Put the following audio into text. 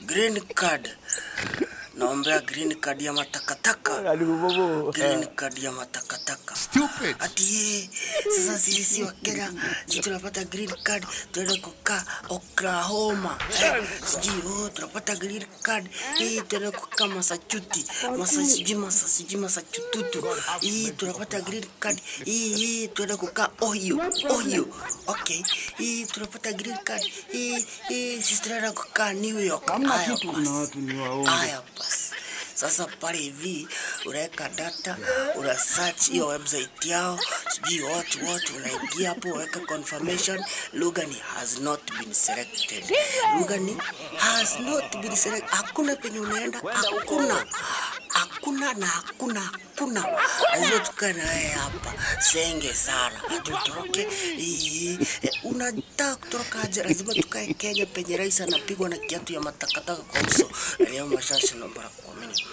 Green card. Naombea green card ya matakataka. Green card ya matakataka. Stupid. Ati sasa sisi wa Kenya sisi tunapata green card tuende kukaa Oklahoma. Sijui tunapata green card tuende kukaa Massachusetts. Tunapata green card tuende kukaa Ohio. Okay. Tunapata green card sisi tunaenda kukaa New York. Haya basi. Sasa pale hivi unaweka data, una search hiyo website yao, sijui what unaingia hapo, weka confirmation, Lugani has not been selected. Lugani has not been selected. Hakuna penye unaenda, hakuna. Lazima tukae na wewe hapa. Senge sana. Atutoroke. Unataka kutoroka aje? Lazima tukae Kenya penye rais anapigwa na kiatu ya matakataka kwa uso. Leo mashashi nambara 10.